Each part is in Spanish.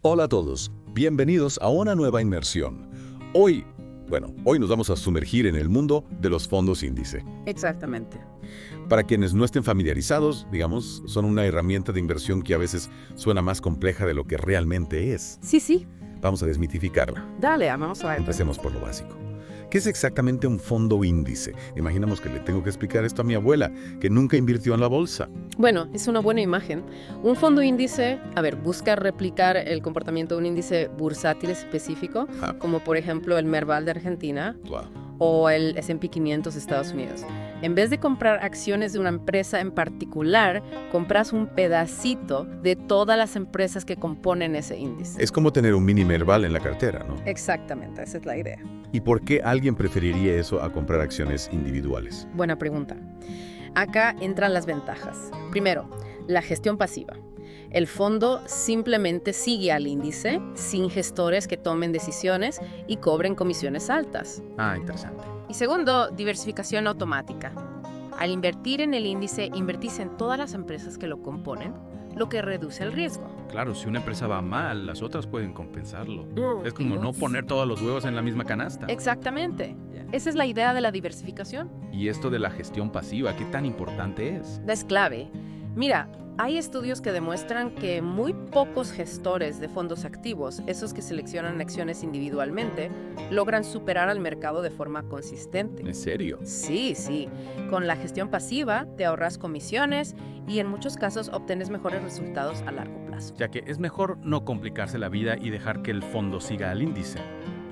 Hola a todos, bienvenidos a una nueva inmersión. Hoy nos vamos a sumergir en el mundo de los fondos índice. Exactamente. Para quienes no estén familiarizados, digamos, son una herramienta de inversión que a veces suena más compleja de lo que realmente es. Sí. Vamos a desmitificarla. Dale, vamos a ver. Empecemos por lo básico. ¿Qué es exactamente un fondo índice? Imaginamos que le tengo que explicar esto a mi abuela, que nunca invirtió en la bolsa. Bueno, es una buena imagen. Un fondo índice, busca replicar el comportamiento de un índice bursátil específico, como por ejemplo el Merval de Argentina Wow. o el S&P 500 de Estados Unidos. En vez de comprar acciones de una empresa en particular, compras un pedacito de todas las empresas que componen ese índice. Es como tener un mini Merval en la cartera, ¿no? Exactamente, esa es la idea. ¿Y por qué alguien preferiría eso a comprar acciones individuales? Buena pregunta. Acá entran las ventajas. Primero, la gestión pasiva. El fondo simplemente sigue al índice sin gestores que tomen decisiones y cobren comisiones altas. Interesante. Y segundo, diversificación automática. Al invertir en el índice, invertís en todas las empresas que lo componen, lo que reduce el riesgo. Claro, si una empresa va mal, las otras pueden compensarlo. Es como no poner todos los huevos en la misma canasta. Exactamente. Esa es la idea de la diversificación. Y esto de la gestión pasiva, ¿qué tan importante es? Es clave. Mira, hay estudios que demuestran que muy pocos gestores de fondos activos, esos que seleccionan acciones individualmente, logran superar al mercado de forma consistente. ¿En serio? Sí. Con la gestión pasiva te ahorras comisiones y en muchos casos obtienes mejores resultados a largo plazo. Ya que es mejor no complicarse la vida y dejar que el fondo siga al índice.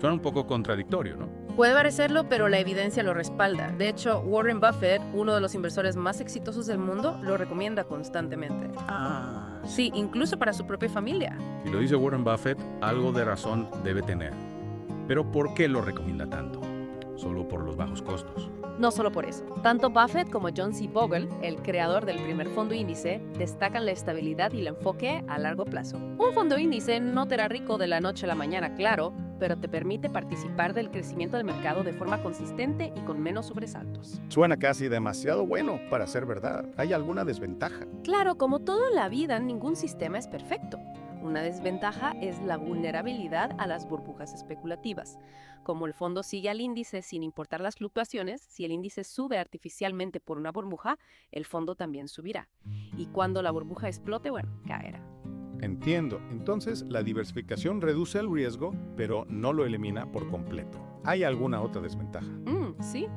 Suena un poco contradictorio, ¿no? Puede parecerlo, pero la evidencia lo respalda. De hecho, Warren Buffett, uno de los inversores más exitosos del mundo, lo recomienda constantemente. Sí, incluso para su propia familia. Si lo dice Warren Buffett, algo de razón debe tener. Pero ¿por qué lo recomienda tanto? ¿Solo por los bajos costos? No solo por eso. Tanto Buffett como John C. Bogle, el creador del primer fondo índice, destacan la estabilidad y el enfoque a largo plazo. Un fondo índice no te hará rico de la noche a la mañana, claro, pero te permite participar del crecimiento del mercado de forma consistente y con menos sobresaltos. Suena casi demasiado bueno para ser verdad. ¿Hay alguna desventaja? Claro, como todo en la vida, ningún sistema es perfecto. Una desventaja es la vulnerabilidad a las burbujas especulativas. Como el fondo sigue al índice sin importar las fluctuaciones, si el índice sube artificialmente por una burbuja, el fondo también subirá. Y cuando la burbuja explote, caerá. Entiendo. Entonces, la diversificación reduce el riesgo, pero no lo elimina por completo. ¿Hay alguna otra desventaja? Sí.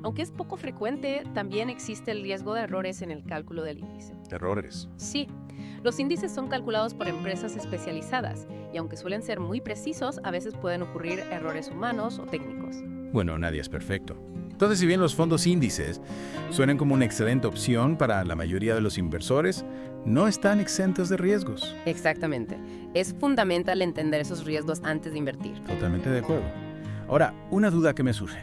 Aunque es poco frecuente, también existe el riesgo de errores en el cálculo del índice. ¿Errores? Sí. Los índices son calculados por empresas especializadas y aunque suelen ser muy precisos, a veces pueden ocurrir errores humanos o técnicos. Bueno, nadie es perfecto. Entonces, si bien los fondos índices suenan como una excelente opción para la mayoría de los inversores, no están exentos de riesgos. Exactamente. Es fundamental entender esos riesgos antes de invertir. Totalmente de acuerdo. Ahora, una duda que me surge.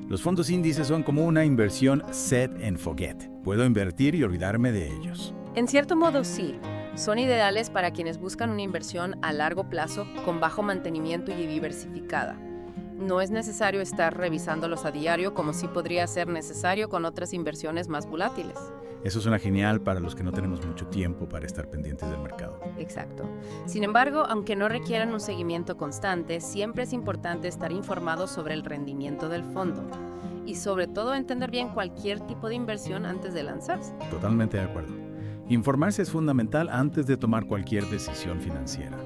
Los fondos índices son como una inversión set and forget. Puedo invertir y olvidarme de ellos. En cierto modo, sí. Son ideales para quienes buscan una inversión a largo plazo con bajo mantenimiento y diversificada. No es necesario estar revisándolos a diario como sí podría ser necesario con otras inversiones más volátiles. Eso suena genial para los que no tenemos mucho tiempo para estar pendientes del mercado. Exacto. Sin embargo, aunque no requieran un seguimiento constante, siempre es importante estar informado sobre el rendimiento del fondo y sobre todo entender bien cualquier tipo de inversión antes de lanzarse. Totalmente de acuerdo. Informarse es fundamental antes de tomar cualquier decisión financiera.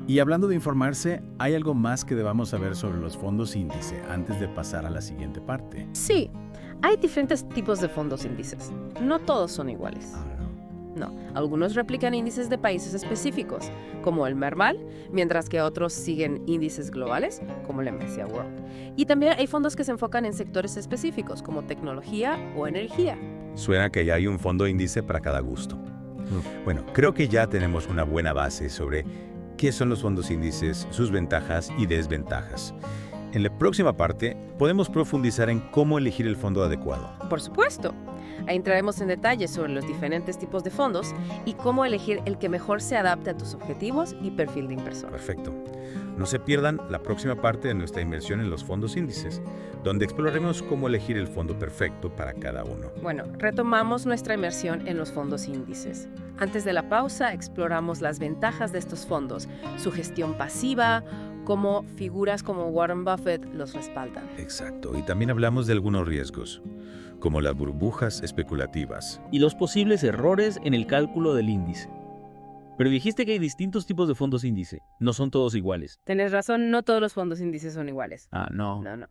Y hablando de informarse, ¿hay algo más que debamos saber sobre los fondos índice antes de pasar a la siguiente parte? Sí, hay diferentes tipos de fondos índices. No todos son iguales. No, algunos replican índices de países específicos, como el Merval, mientras que otros siguen índices globales, como el MSCI World. Y también hay fondos que se enfocan en sectores específicos, como tecnología o energía. Suena que ya hay un fondo índice para cada gusto. Bueno, creo que ya tenemos una buena base sobre qué son los fondos índices, sus ventajas y desventajas. En la próxima parte, podemos profundizar en cómo elegir el fondo adecuado. Por supuesto. Ahí entraremos en detalles sobre los diferentes tipos de fondos y cómo elegir el que mejor se adapte a tus objetivos y perfil de inversor. Perfecto. No se pierdan la próxima parte de nuestra inversión en los fondos índices, donde exploraremos cómo elegir el fondo perfecto para cada uno. Bueno, retomamos nuestra inversión en los fondos índices. Antes de la pausa, exploramos las ventajas de estos fondos, su gestión pasiva, cómo figuras como Warren Buffett los respaldan. Exacto. Y también hablamos de algunos riesgos, como las burbujas especulativas. Y los posibles errores en el cálculo del índice. Pero dijiste que hay distintos tipos de fondos índice. No son todos iguales. Tenés razón, no todos los fondos índices son iguales. No. No.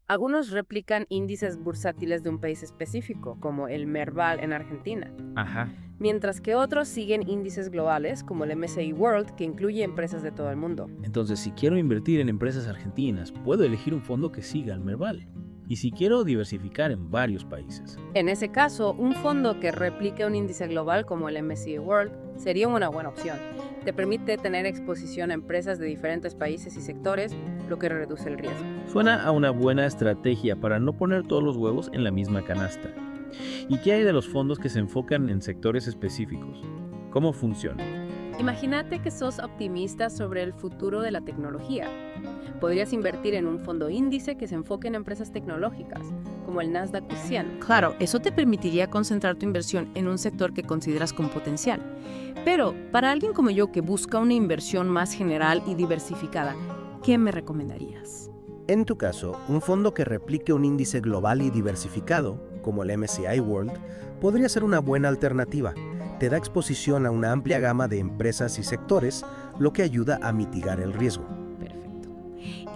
Algunos replican índices bursátiles de un país específico, como el Merval en Argentina, Ajá. mientras que otros siguen índices globales, como el MSCI World, que incluye empresas de todo el mundo. Entonces, si quiero invertir en empresas argentinas, puedo elegir un fondo que siga al Merval. Y si quiero diversificar en varios países. En ese caso, un fondo que replique un índice global como el MSCI World sería una buena opción. Te permite tener exposición a empresas de diferentes países y sectores, lo que reduce el riesgo. Suena a una buena estrategia para no poner todos los huevos en la misma canasta. ¿Y qué hay de los fondos que se enfocan en sectores específicos? ¿Cómo funciona? Imagínate que sos optimista sobre el futuro de la tecnología. Podrías invertir en un fondo índice que se enfoque en empresas tecnológicas, como el Nasdaq 100. Claro, eso te permitiría concentrar tu inversión en un sector que consideras con potencial. Pero para alguien como yo que busca una inversión más general y diversificada, ¿qué me recomendarías? En tu caso, un fondo que replique un índice global y diversificado, como el MSCI World, podría ser una buena alternativa. Te da exposición a una amplia gama de empresas y sectores, lo que ayuda a mitigar el riesgo. Perfecto.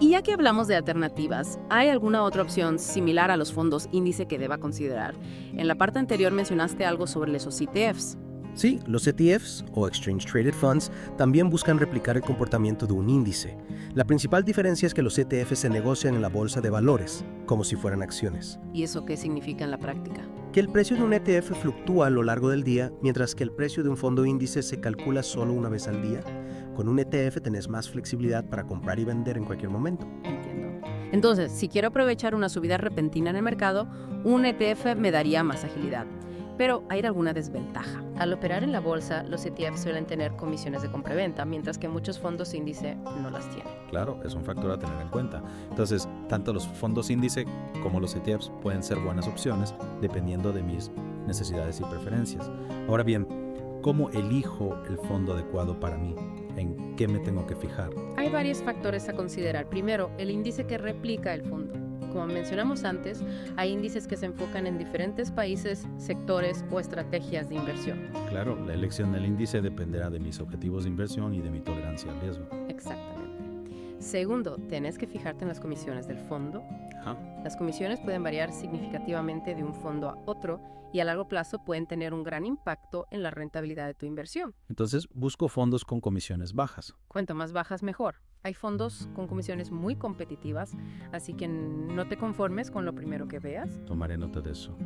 Y ya que hablamos de alternativas, ¿hay alguna otra opción similar a los fondos índice que deba considerar? En la parte anterior mencionaste algo sobre los ETFs. Sí, los ETFs, o Exchange Traded Funds, también buscan replicar el comportamiento de un índice. La principal diferencia es que los ETFs se negocian en la bolsa de valores, como si fueran acciones. ¿Y eso qué significa en la práctica? Que el precio de un ETF fluctúa a lo largo del día, mientras que el precio de un fondo índice se calcula solo una vez al día. Con un ETF tenés más flexibilidad para comprar y vender en cualquier momento. Entiendo. Entonces, si quiero aprovechar una subida repentina en el mercado, un ETF me daría más agilidad. Pero hay alguna desventaja. Al operar en la bolsa, los ETFs suelen tener comisiones de compra-venta, mientras que muchos fondos índice no las tienen. Claro, es un factor a tener en cuenta. Entonces, tanto los fondos índice como los ETFs pueden ser buenas opciones dependiendo de mis necesidades y preferencias. Ahora bien, ¿cómo elijo el fondo adecuado para mí? ¿En qué me tengo que fijar? Hay varios factores a considerar. Primero, el índice que replica el fondo. Como mencionamos antes, hay índices que se enfocan en diferentes países, sectores o estrategias de inversión. Claro, la elección del índice dependerá de mis objetivos de inversión y de mi tolerancia al riesgo. Exactamente. Segundo, tenés que fijarte en las comisiones del fondo. Ajá. Las comisiones pueden variar significativamente de un fondo a otro y a largo plazo pueden tener un gran impacto en la rentabilidad de tu inversión. Entonces, busco fondos con comisiones bajas. Cuanto más bajas, mejor. Hay fondos con comisiones muy competitivas, así que no te conformes con lo primero que veas. Tomaré nota de eso.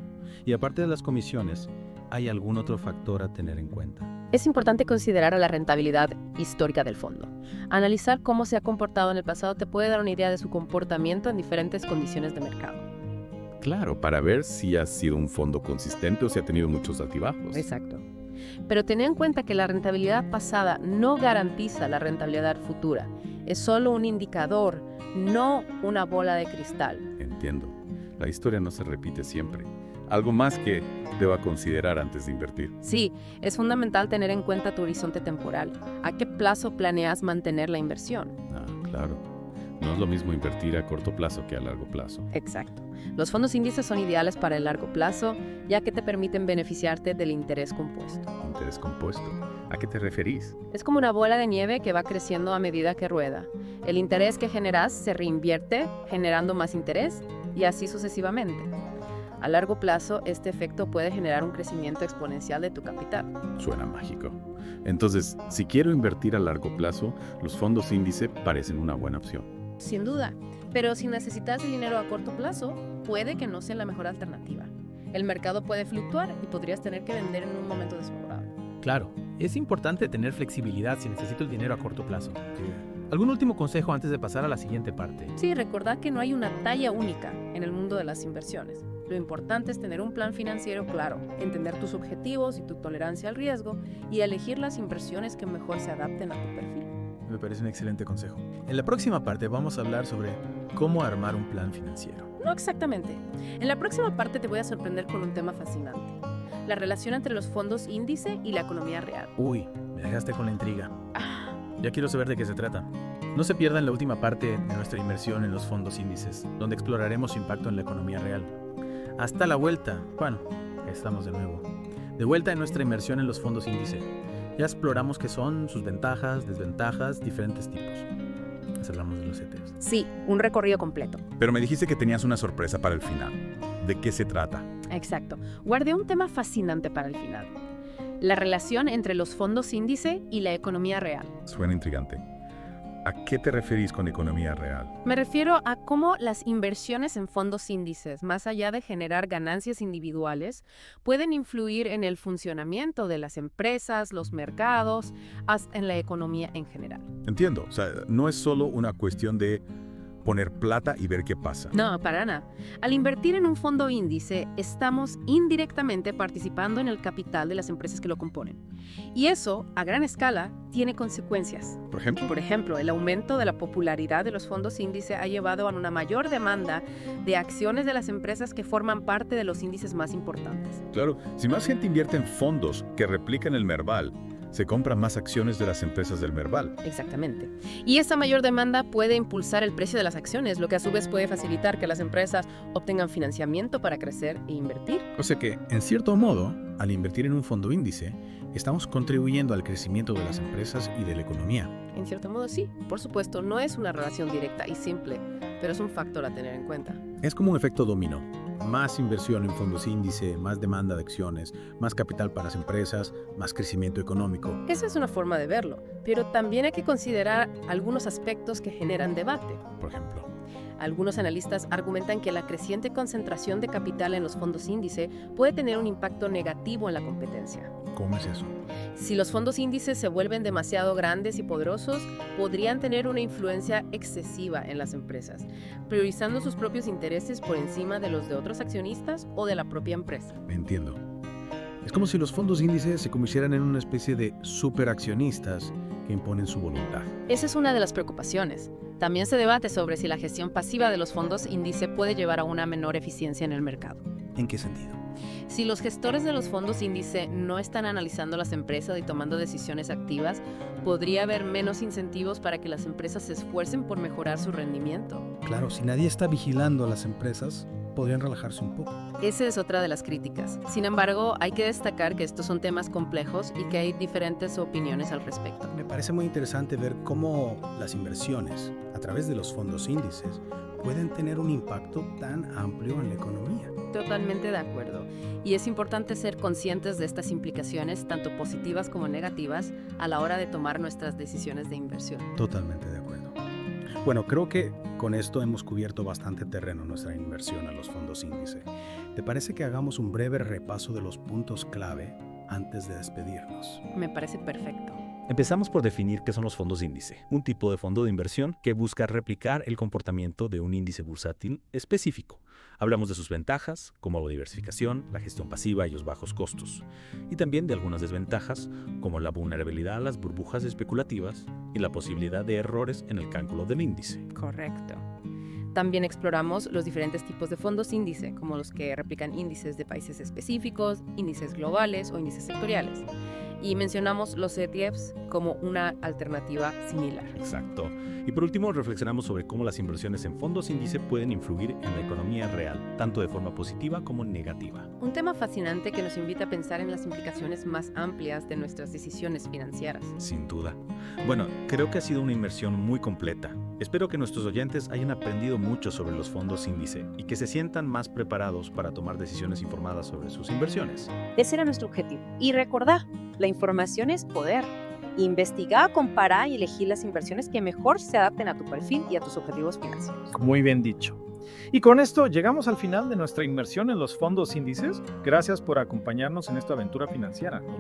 Y aparte de las comisiones, ¿hay algún otro factor a tener en cuenta? Es importante considerar la rentabilidad histórica del fondo. Analizar cómo se ha comportado en el pasado te puede dar una idea de su comportamiento en diferentes condiciones de mercado. Claro, para ver si ha sido un fondo consistente o si ha tenido muchos altibajos. Exacto. Pero ten en cuenta que la rentabilidad pasada no garantiza la rentabilidad futura. Es solo un indicador, no una bola de cristal. Entiendo. La historia no se repite siempre. Algo más que deba considerar antes de invertir. Sí, es fundamental tener en cuenta tu horizonte temporal. ¿A qué plazo planeas mantener la inversión? Ah, claro. No es lo mismo invertir a corto plazo que a largo plazo. Exacto. Los fondos índices son ideales para el largo plazo, ya que te permiten beneficiarte del interés compuesto. Interés compuesto. ¿A qué te referís? Es como una bola de nieve que va creciendo a medida que rueda. El interés que generas se reinvierte, generando más interés, y así sucesivamente. A largo plazo, este efecto puede generar un crecimiento exponencial de tu capital. Suena mágico. Entonces, si quiero invertir a largo plazo, los fondos índice parecen una buena opción. Sin duda, pero si necesitas el dinero a corto plazo, puede que no sea la mejor alternativa. El mercado puede fluctuar y podrías tener que vender en un momento desfavorable. Claro, es importante tener flexibilidad si necesito el dinero a corto plazo. ¿Algún último consejo antes de pasar a la siguiente parte? Sí, recordad que no hay una talla única en el mundo de las inversiones. Lo importante es tener un plan financiero claro, entender tus objetivos y tu tolerancia al riesgo y elegir las inversiones que mejor se adapten a tu perfil. Me parece un excelente consejo. En la próxima parte vamos a hablar sobre cómo armar un plan financiero. No exactamente. En la próxima parte te voy a sorprender con un tema fascinante: la relación entre los fondos índice y la economía real. Uy, me dejaste con la intriga. Ya quiero saber de qué se trata. No se pierdan la última parte de nuestra inversión en los fondos índices, donde exploraremos su impacto en la economía real. Hasta la vuelta. Bueno, ya estamos de nuevo. De vuelta en nuestra inversión en los fondos índice. Ya exploramos qué son, sus ventajas, desventajas, diferentes tipos. Ya hablamos de los ETFs. Sí, un recorrido completo. Pero me dijiste que tenías una sorpresa para el final. ¿De qué se trata? Exacto. Guardé un tema fascinante para el final: la relación entre los fondos índice y la economía real. Suena intrigante. ¿A qué te referís con economía real? Me refiero a cómo las inversiones en fondos índices, más allá de generar ganancias individuales, pueden influir en el funcionamiento de las empresas, los mercados, hasta en la economía en general. Entiendo. O sea, no es solo una cuestión de poner plata y ver qué pasa. No, para nada. Al invertir en un fondo índice, estamos indirectamente participando en el capital de las empresas que lo componen. Y eso, a gran escala, tiene consecuencias. Por ejemplo, Por ejemplo, el aumento de la popularidad de los fondos índice ha llevado a una mayor demanda de acciones de las empresas que forman parte de los índices más importantes. claro, si más gente invierte en fondos que replican el Merval, se compran más acciones de las empresas del Merval. Exactamente. Y esa mayor demanda puede impulsar el precio de las acciones, lo que a su vez puede facilitar que las empresas obtengan financiamiento para crecer e invertir. O sea que, en cierto modo, al invertir en un fondo índice, estamos contribuyendo al crecimiento de las empresas y de la economía. En cierto modo, sí. Por supuesto, no es una relación directa y simple, pero es un factor a tener en cuenta. Es como un efecto dominó. Más inversión en fondos índice, más demanda de acciones, más capital para las empresas, más crecimiento económico. Esa es una forma de verlo, pero también hay que considerar algunos aspectos que generan debate. Por ejemplo, Algunos analistas argumentan que la creciente concentración de capital en los fondos índice puede tener un impacto negativo en la competencia. ¿cómo es eso? Si los fondos índices se vuelven demasiado grandes y poderosos, podrían tener una influencia excesiva en las empresas, priorizando sus propios intereses por encima de los de otros accionistas o de la propia empresa. Entiendo. Es como si los fondos índices se convirtieran en una especie de superaccionistas que imponen su voluntad. Esa es una de las preocupaciones. También se debate sobre si la gestión pasiva de los fondos índice puede llevar a una menor eficiencia en el mercado. ¿En qué sentido? Si los gestores de los fondos índice no están analizando las empresas y tomando decisiones activas, podría haber menos incentivos para que las empresas se esfuercen por mejorar su rendimiento. Claro, si nadie está vigilando a las empresas, podrían relajarse un poco. Esa es otra de las críticas. Sin embargo, hay que destacar que estos son temas complejos y que hay diferentes opiniones al respecto. Me parece muy interesante ver cómo las inversiones a través de los fondos índices pueden tener un impacto tan amplio en la economía. Totalmente de acuerdo. Y es importante ser conscientes de estas implicaciones, tanto positivas como negativas, a la hora de tomar nuestras decisiones de inversión. Totalmente de acuerdo. Bueno, creo que con esto hemos cubierto bastante terreno en nuestra inversión a los fondos índice. ¿Te parece que hagamos un breve repaso de los puntos clave antes de despedirnos? Me parece perfecto. Empezamos por definir qué son los fondos índice, un tipo de fondo de inversión que busca replicar el comportamiento de un índice bursátil específico. Hablamos de sus ventajas, como la diversificación, la gestión pasiva y los bajos costos, y también de algunas desventajas, como la vulnerabilidad a las burbujas especulativas y la posibilidad de errores en el cálculo del índice. Correcto. También exploramos los diferentes tipos de fondos índice, como los que replican índices de países específicos, índices globales o índices sectoriales. Y mencionamos los ETFs como una alternativa similar. Exacto. Y por último, reflexionamos sobre cómo las inversiones en fondos índice pueden influir en la economía real, tanto de forma positiva como negativa. Un tema fascinante que nos invita a pensar en las implicaciones más amplias de nuestras decisiones financieras. Sin duda. Bueno, creo que ha sido una inmersión muy completa. Espero que nuestros oyentes hayan aprendido mucho sobre los fondos índice y que se sientan más preparados para tomar decisiones informadas sobre sus inversiones. Ese era nuestro objetivo. Y recordá, la información es poder. Investiga, compara y elegir las inversiones que mejor se adapten a tu perfil y a tus objetivos financieros. Muy bien dicho. Y con esto llegamos al final de nuestra inmersión en los fondos índices. Gracias por acompañarnos en esta aventura financiera. Nos vemos.